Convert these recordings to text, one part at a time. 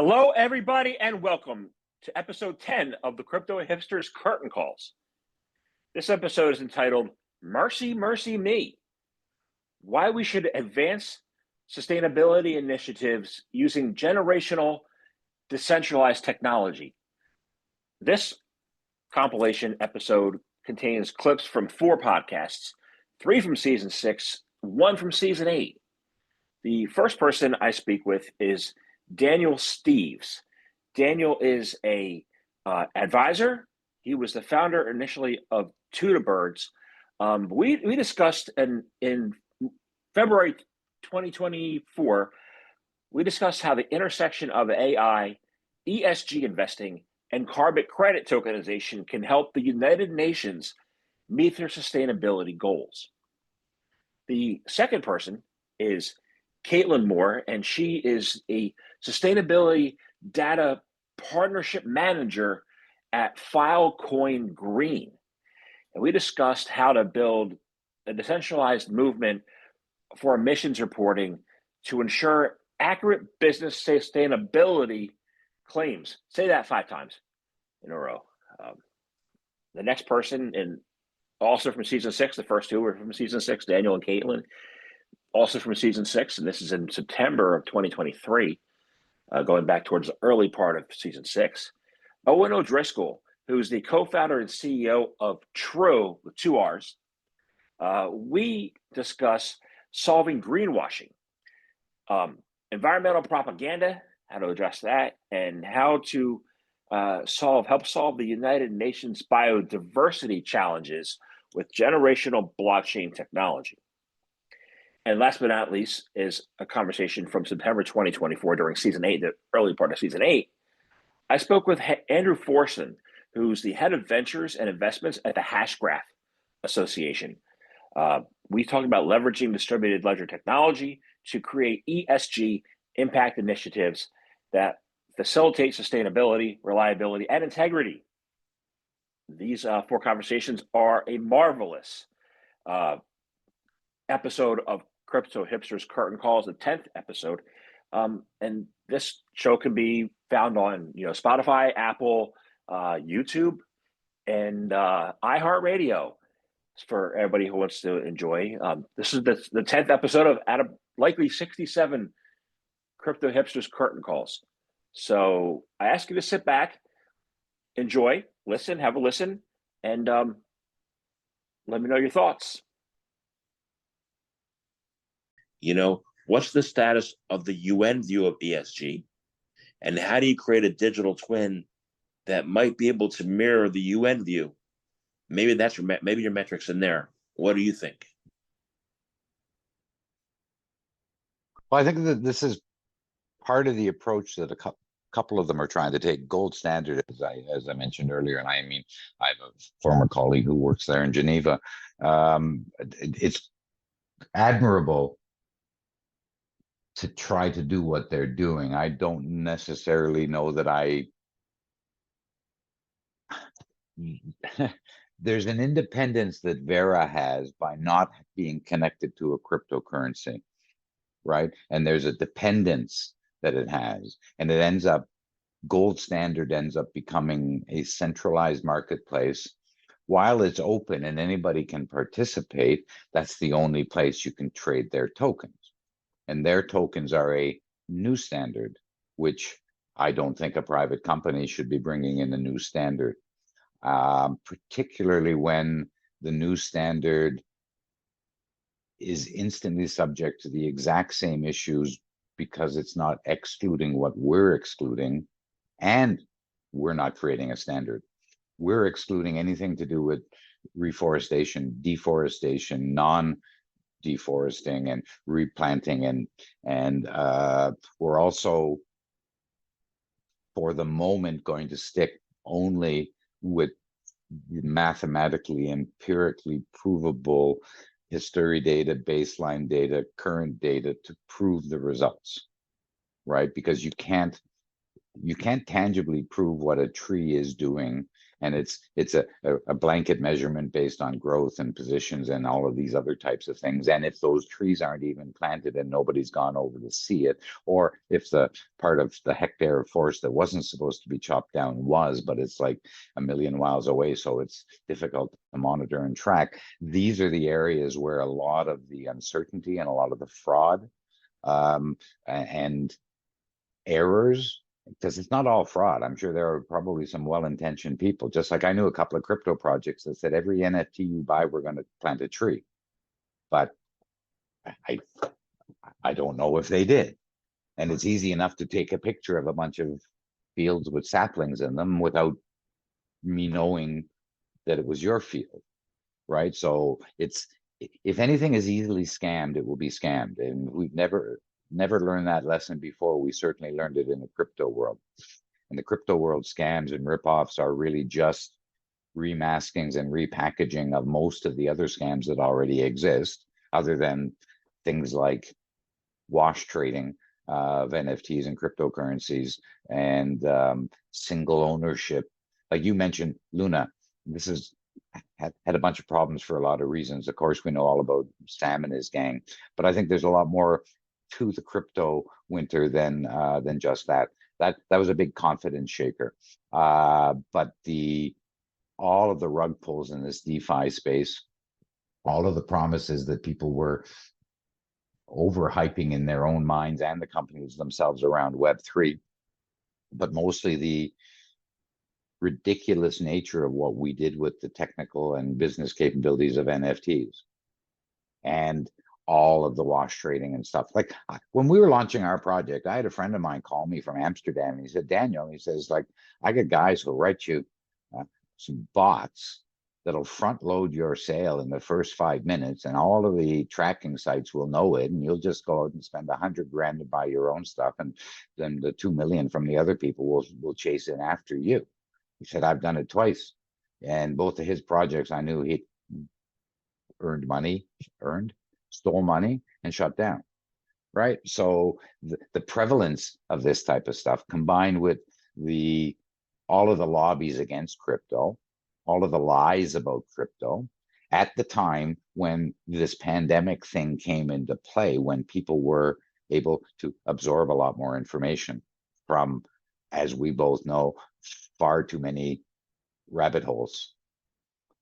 Hello, everybody, and welcome to episode 10 of the Crypto Hipsters Curtain Calls. This episode is entitled Mercy, Mercy Me, Why We Should Advance Sustainability Initiatives Using Generational Decentralized Technology. This compilation episode contains clips from 4 podcasts, 3 from season 6, 1 from season 8. The first person I speak with is Daniel Steeves. Daniel is a advisor. He was the founder initially of tudaBirds. We discussed in February 2024, we discussed how the intersection of AI, ESG investing, and carbon credit tokenization can help the United Nations meet their sustainability goals. The second person is Caitlin Moore, and she is a sustainability data partnership manager at Filecoin Green. And we discussed how to build a decentralized movement for emissions reporting to ensure accurate business sustainability claims. Say that 5 times in a row. The next person, and also from season 6, the first 2 were from season 6, Daniel and Caitlin, also from season 6, and this is in September of 2023, going back towards the early part of season 6. Owen O'Driscoll, who's the co-founder and CEO of Trrue, with 2 R's. We discuss solving greenwashing, environmental propaganda, how to address that, and how to help solve the United Nations biodiversity challenges with generational blockchain technology. And last but not least is a conversation from September 2024 during season 8, the early part of season 8. I spoke with Andrew Forson, who's the head of ventures and investments at the Hashgraph Association. We talked about leveraging distributed ledger technology to create ESG impact initiatives that facilitate sustainability, reliability, and integrity. These 4 conversations are a marvelous episode of Crypto Hipsters Curtain Calls, the 10th episode. And this show can be found on Spotify, Apple, YouTube, and iHeartRadio for everybody who wants to enjoy. This is the 10th episode out of likely 67 Crypto Hipsters Curtain Calls. So I ask you to sit back, enjoy, listen, have a listen, and let me know your thoughts. What's the status of the UN view of ESG? And how do you create a digital twin that might be able to mirror the UN view? Maybe maybe your metrics in there. What do you think? Well, I think that this is part of the approach that a couple of them are trying to take. Gold standard, as I mentioned earlier, and I have a former colleague who works there in Geneva. It's admirable to try to do what they're doing. I don't necessarily know that there's an independence that Vera has by not being connected to a cryptocurrency, right? And there's a dependence that it has, and gold standard ends up becoming a centralized marketplace. While it's open and anybody can participate, that's the only place you can trade their tokens. And their tokens are a new standard, which I don't think a private company should be bringing in a new standard, particularly when the new standard is instantly subject to the exact same issues, because it's not excluding what we're excluding, and we're not creating a standard. We're excluding anything to do with reforestation, deforestation, non-deforesting, and replanting, and we're also, for the moment, going to stick only with mathematically, empirically provable history data, baseline data, current data to prove the results, right? Because you can't tangibly prove what a tree is doing And it's a blanket measurement based on growth and positions and all of these other types of things. And if those trees aren't even planted and nobody's gone over to see it, or if the part of the hectare of forest that wasn't supposed to be chopped down was, but it's like a million miles away, so it's difficult to monitor and track. These are the areas where a lot of the uncertainty and a lot of the fraud and errors, because it's not all fraud. I'm sure there are probably some well-intentioned people, just like I knew a couple of crypto projects that said every NFT you buy, we're going to plant a tree. But I I don't know if they did. And it's easy enough to take a picture of a bunch of fields with saplings in them without me knowing that it was your field, right? So it's, if anything is easily scammed, it will be scammed. And we've never learned that lesson before. We certainly learned it in the crypto world. In the crypto world, scams and ripoffs are really just remaskings and repackaging of most of the other scams that already exist, other than things like wash trading of NFTs and cryptocurrencies, and single ownership. Like you mentioned, Luna, this is had a bunch of problems for a lot of reasons. Of course, we know all about Sam and his gang, but I think there's a lot more to the crypto winter than just that. That was a big confidence shaker. But all of the rug pulls in this DeFi space, all of the promises that people were overhyping in their own minds and the companies themselves around Web3, but mostly the ridiculous nature of what we did with the technical and business capabilities of NFTs and all of the wash trading and stuff. Like when we were launching our project, I had a friend of mine call me from Amsterdam, and he said, Daniel, he says, like, I got guys who'll write you some bots that'll front load your sale in the first 5 minutes, and all of the tracking sites will know it, and you'll just go out and spend $100,000 to buy your own stuff, and then the 2 million from the other people will chase in after you. He said, I've done it twice, and both of his projects, I knew he stole money and shut down, right? So the prevalence of this type of stuff, combined with all of the lobbies against crypto, all of the lies about crypto, at the time when this pandemic thing came into play, when people were able to absorb a lot more information from, as we both know, far too many rabbit holes,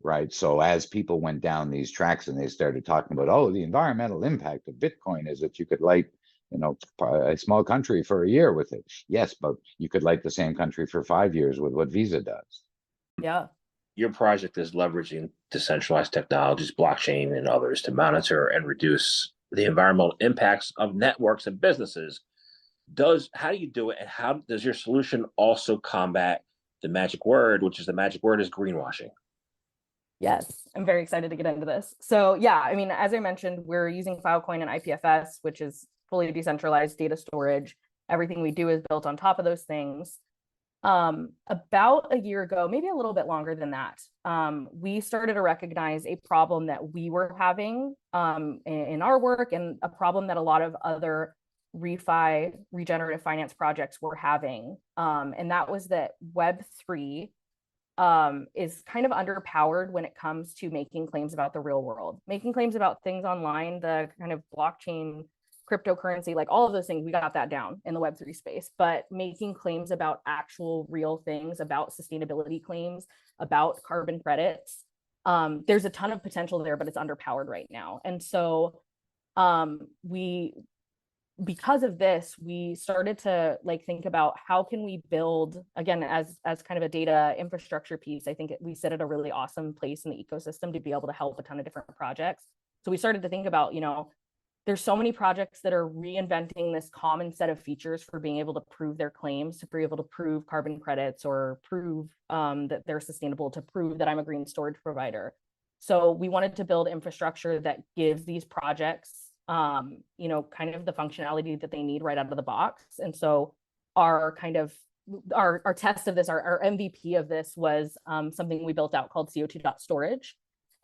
right? So as people went down these tracks and they started talking about, oh, the environmental impact of Bitcoin is that you could light, a small country for a year with it. Yes, but you could light the same country for 5 years with what Visa does. Yeah. Your project is leveraging decentralized technologies, blockchain, and others to monitor and reduce the environmental impacts of networks and businesses. How do you do it, and how does your solution also combat the magic word, which is the magic word is greenwashing? Yes, I'm very excited to get into this. So yeah, I mean, as I mentioned, we're using Filecoin and IPFS, which is fully decentralized data storage. Everything we do is built on top of those things. About a year ago, maybe a little bit longer than that, we started to recognize a problem that we were having in our work, and a problem that a lot of other regenerative finance projects were having. And that was that Web3 is kind of underpowered when it comes to making claims about the real world, making claims about things online, the kind of blockchain, cryptocurrency, like all of those things, we got that down in the Web3 space. But making claims about actual real things, about sustainability claims, about carbon credits, there's a ton of potential there, but it's underpowered right now. And so because of this, we started to think about how can we build, again, as kind of a data infrastructure piece. I think we sit at a really awesome place in the ecosystem to be able to help a ton of different projects. So we started to think about, there's so many projects that are reinventing this common set of features for being able to prove their claims, to be able to prove carbon credits, or prove that they're sustainable, to prove that I'm a green storage provider. So we wanted to build infrastructure that gives these projects, kind of the functionality that they need right out of the box. And so our test of this, our MVP of this was something we built out called CO2.storage.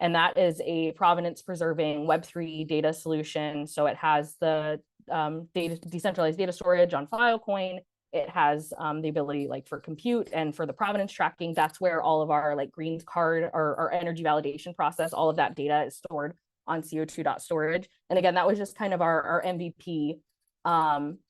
And that is a provenance preserving Web3 data solution. So it has the decentralized data storage on Filecoin. It has the ability like for compute and for the provenance tracking. That's where all of our like green card or our energy validation process, all of that data is stored on CO2.storage. And again, that was just kind of our MVP.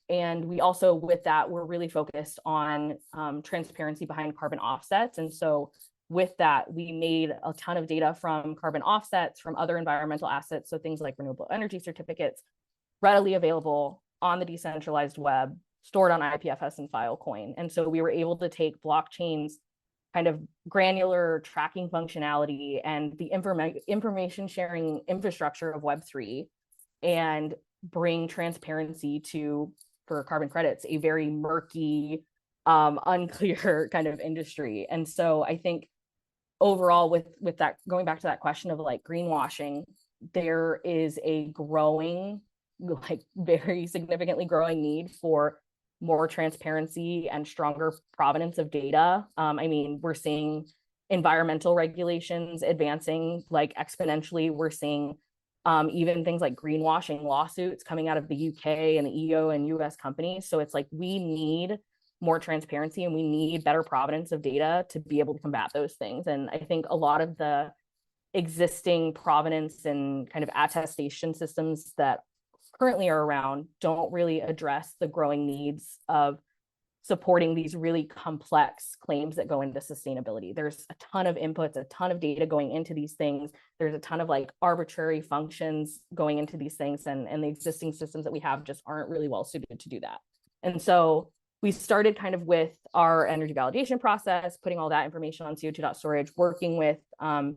And we also, with that, we're really focused on transparency behind carbon offsets. And so with that, we made a ton of data from carbon offsets, from other environmental assets, so things like renewable energy certificates, readily available on the decentralized web, stored on IPFS and Filecoin. And so we were able to take blockchain's kind of granular tracking functionality and the information sharing infrastructure of Web3 and bring transparency to, for carbon credits, a very murky, unclear kind of industry. And so I think overall with that, going back to that question of like greenwashing, there is a growing, like very significantly growing need for more transparency and stronger provenance of data. I mean, we're seeing environmental regulations advancing like exponentially. We're seeing even things like greenwashing lawsuits coming out of the UK and the EU and US companies. So it's like we need more transparency and we need better provenance of data to be able to combat those things. And I think a lot of the existing provenance and kind of attestation systems that currently are around don't really address the growing needs of supporting these really complex claims that go into sustainability. There's a ton of inputs, a ton of data going into these things. There's a ton of like arbitrary functions going into these things, and the existing systems that we have just aren't really well suited to do that. And so we started kind of with our energy validation process, putting all that information on CO2.storage, working with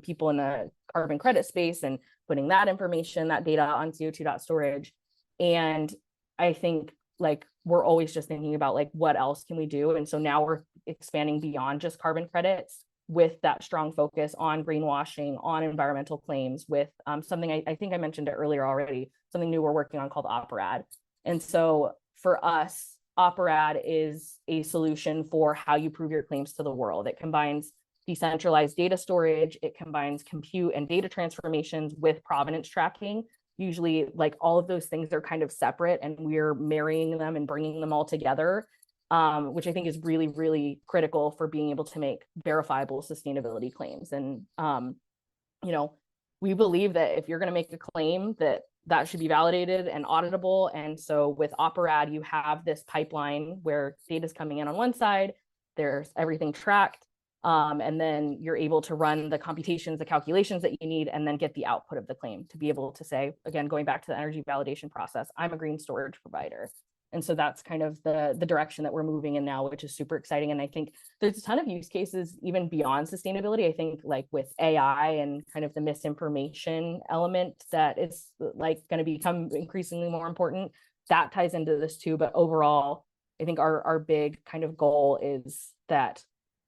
people in the carbon credit space and putting that information, that data on CO2.storage. And I think like we're always just thinking about like what else can we do. And so now we're expanding beyond just carbon credits with that strong focus on greenwashing, on environmental claims, with something I think I mentioned it earlier already, something new we're working on called Operad. And so for us, Operad is a solution for how you prove your claims to the world. It combines decentralized data storage, it combines compute and data transformations with provenance tracking. Usually like all of those things are kind of separate and we're marrying them and bringing them all together, which I think is really, really critical for being able to make verifiable sustainability claims. And, you know, we believe that if you're going to make a claim that should be validated and auditable. And so with Operad, you have this pipeline where data is coming in on one side, there's everything tracked, and then you're able to run the computations, the calculations that you need, and then get the output of the claim to be able to say, again, going back to the energy validation process, I'm a green storage provider. And so that's kind of the direction that we're moving in now, which is super exciting. And I think there's a ton of use cases even beyond sustainability. I think like with AI and kind of the misinformation element that is like going to become increasingly more important, that ties into this too. But overall, I think our big kind of goal is that,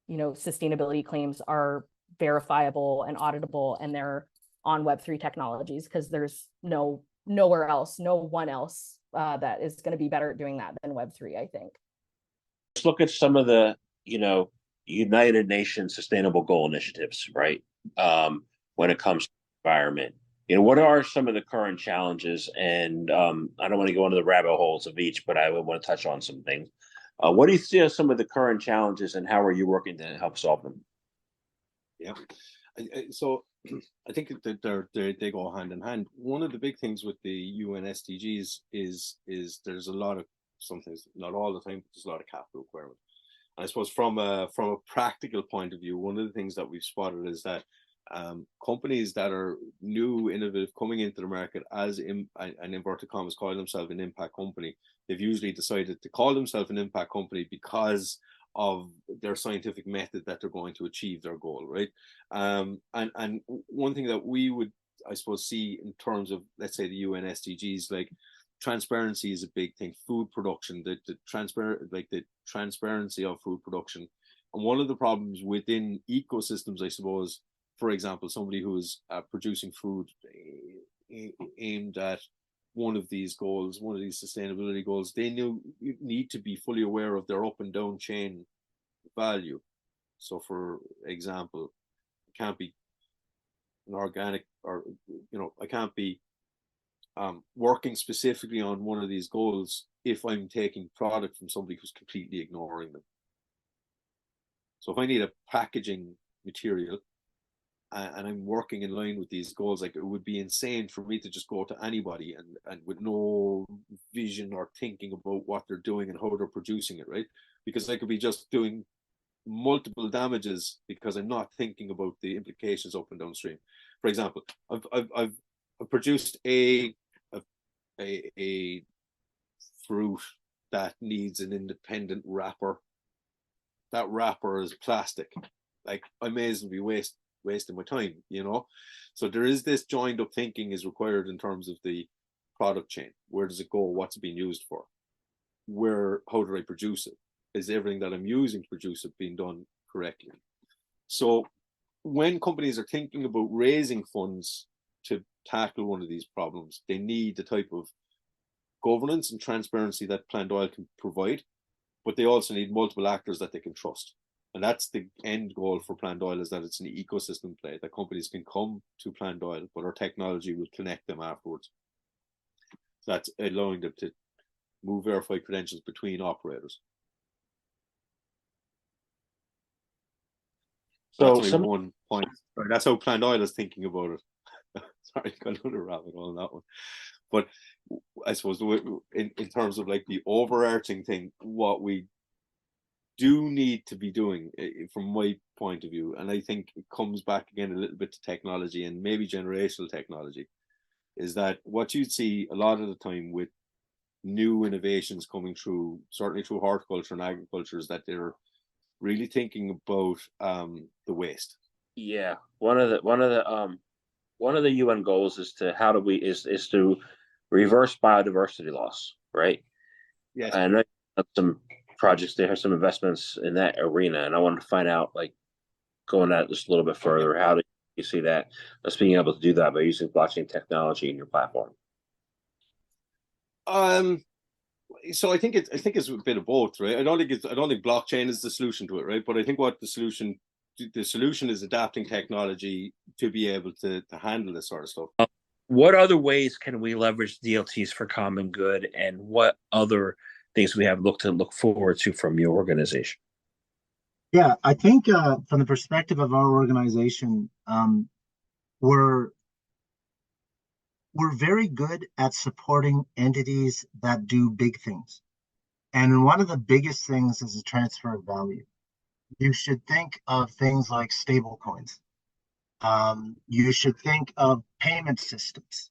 you know, sustainability claims are verifiable and auditable, and they're on Web3 technologies, because there's nowhere else, no one else that is going to be better at doing that than Web3, I think. Let's look at some of the, you know, United Nations Sustainable Goal initiatives, right? When it comes to environment, you know, what are some of the current challenges? And I don't want to go into the rabbit holes of each, but I would want to touch on some things. What do you see as some of the current challenges, and how are you working to help solve them? Yeah, so I think that they go hand in hand. One of the big things with the UN SDGs is there's a lot of, sometimes not all the time, but there's a lot of capital requirement. And I suppose from a practical point of view, one of the things that we've spotted is that companies that are new, innovative, coming into the market as an inverted commas call themselves an impact company, they've usually decided to call themselves an impact company because of their scientific method that they're going to achieve their goal, right? And one thing that we would, I suppose, see in terms of, let's say, the UN SDGs, like transparency is a big thing. Food production, the transparency of food production. And one of the problems within ecosystems, I suppose, for example, somebody who is producing food aimed at one of these goals, one of these sustainability goals, they need to be fully aware of their up and down chain value. So, for example, it can't be an organic, or, you know, I can't be working specifically on one of these goals if I'm taking product from somebody who's completely ignoring them. So if I need a packaging material and I'm working in line with these goals, like, it would be insane for me to just go to anybody and with no vision or thinking about what they're doing and how they're producing it, right? Because I could be just doing multiple damages because I'm not thinking about the implications up and downstream. For example, I've produced a fruit that needs an independent wrapper. That wrapper is plastic. Like, I may as well be wasting my time, you know? So there is this joined up thinking is required in terms of the product chain. Where does it go? What's it being used for? How do I produce it? Is everything that I'm using to produce it being done correctly? So when companies are thinking about raising funds to tackle one of these problems, they need the type of governance and transparency that Plant Oil can provide, but they also need multiple actors that they can trust. And that's the end goal for Plant Oil, is that it's an ecosystem play, that companies can come to Plant Oil, but our technology will connect them afterwards. So that's allowing them to move verified credentials between operators. So that's one point. That's how Plant Oil is thinking about it. Sorry, got another rabbit hole on that one. But I suppose in terms of like the overarching thing, what we do need to be doing, from my point of view, and I think it comes back again a little bit to technology and maybe generational technology, is that what you'd see a lot of the time with new innovations coming through, certainly through horticulture and agriculture, is that they're really thinking about the waste. Yeah, one of the UN goals is to reverse biodiversity loss, right? Yes. And I know some projects, they have some investments in that arena, and I wanted to find out, like, going at it just a little bit further, how do you see that, us being able to do that by using blockchain technology in your platform? So I think it's a bit of both, right? I don't think blockchain is the solution to it, right? But I think what the solution is adapting technology to be able to handle this sort of stuff. What other ways can we leverage DLTs for common good, and what other things we have look forward to from your organization? Yeah, I think from the perspective of our organization, we're very good at supporting entities that do big things. And one of the biggest things is the transfer of value. You should think of things like stable coins. You should think of payment systems.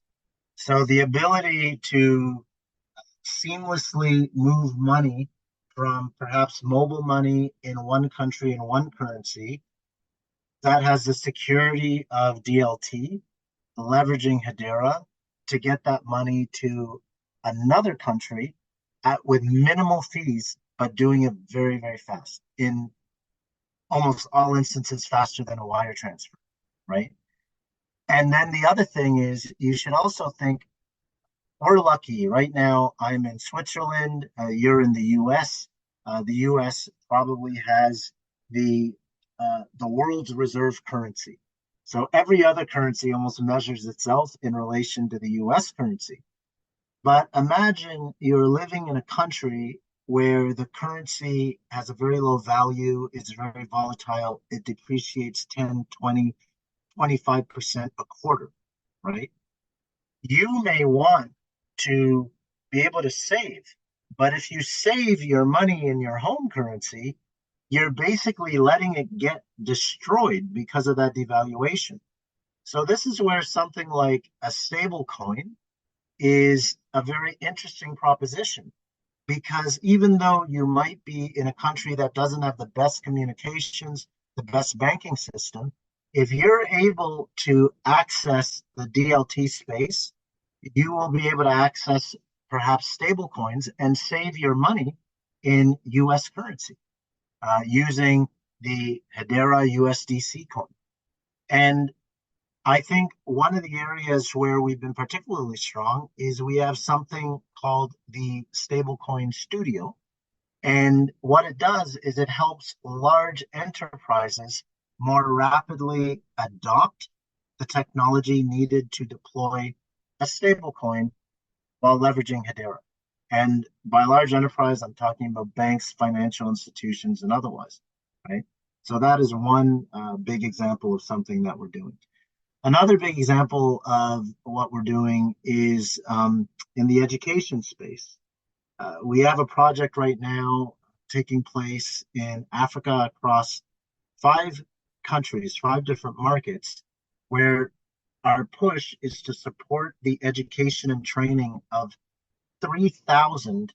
So the ability to seamlessly move money from perhaps mobile money in one country in one currency that has the security of DLT, leveraging Hedera to get that money to another country with minimal fees, but doing it very, very fast, in almost all instances faster than a wire transfer, right? And then the other thing is, you should also think, we're lucky. Right now, I'm in Switzerland, you're in the US. The US probably has the world's reserve currency. So every other currency almost measures itself in relation to the US currency. But imagine you're living in a country where the currency has a very low value, it's very volatile, it depreciates 10, 20, 25% a quarter, right? You may want to be able to save, but if you save your money in your home currency, you're basically letting it get destroyed because of that devaluation. So this is where something like a stable coin is a very interesting proposition, because even though you might be in a country that doesn't have the best communications, the best banking system, if you're able to access the DLT space, you will be able to access perhaps stable coins and save your money in US currency using the Hedera USDC coin. And I think one of the areas where we've been particularly strong is we have something called the Stablecoin Studio. And what it does is it helps large enterprises more rapidly adopt the technology needed to deploy a stablecoin while leveraging Hedera. And by large enterprise, I'm talking about banks, financial institutions, and otherwise, right? So that is one big example of something that we're doing. Another big example of what we're doing is in the education space. We have a project right now taking place in Africa across 5 countries, 5 different markets, where our push is to support the education and training of 3,000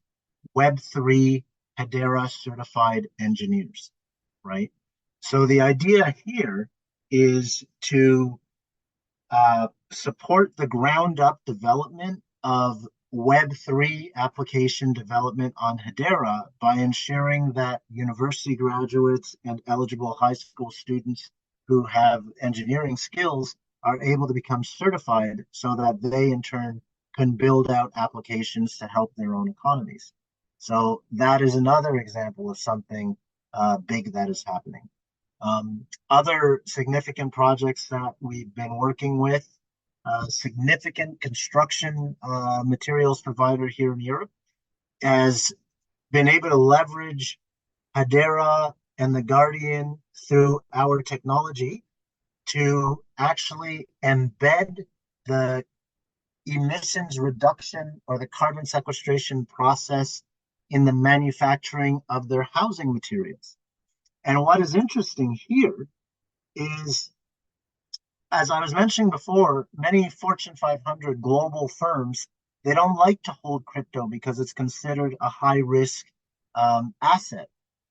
Web3 Hedera certified engineers, right? So the idea here is to support the ground up development of Web3 application development on Hedera by ensuring that university graduates and eligible high school students who have engineering skills are able to become certified so that they in turn can build out applications to help their own economies. So that is another example of something big that is happening. Other significant projects that we've been working with, significant construction materials provider here in Europe has been able to leverage Hedera and the Guardian through our technology to actually embed the emissions reduction or the carbon sequestration process in the manufacturing of their housing materials. And what is interesting here is, as I was mentioning before, many Fortune 500 global firms, they don't like to hold crypto because it's considered a high risk asset.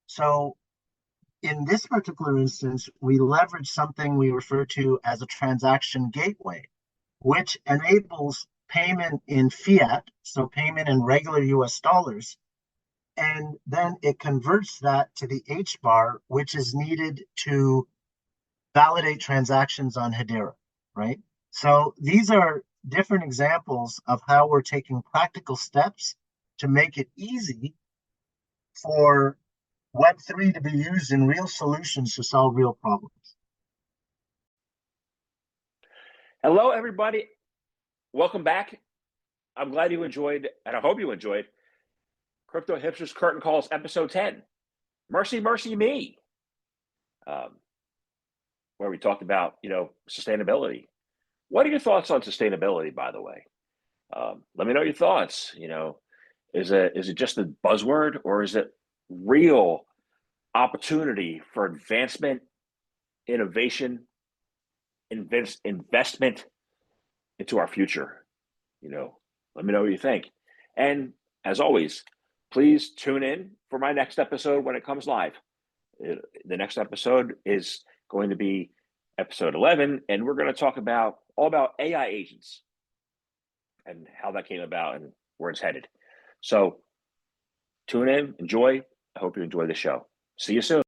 So in this particular instance, we leverage something we refer to as a transaction gateway, which enables payment in fiat, so payment in regular US dollars, and then it converts that to the HBAR, which is needed to validate transactions on Hedera, right? So these are different examples of how we're taking practical steps to make it easy for Web3 to be used in real solutions to solve real problems. Hello, everybody. Welcome back. I'm glad you enjoyed, and I hope you enjoyed, Crypto Hipsters Curtain Calls, episode 10. Mercy, mercy me. Where we talked about, sustainability. What are your thoughts on sustainability, by the way? Let me know your thoughts. Is it just a buzzword, or is it real opportunity for advancement, innovation, investment into our future? Let me know what you think. And as always, please tune in for my next episode when it comes live. The next episode is going to be episode 11, and we're going to talk all about AI agents and how that came about and where it's headed. So tune in, enjoy. I hope you enjoy the show. See you soon.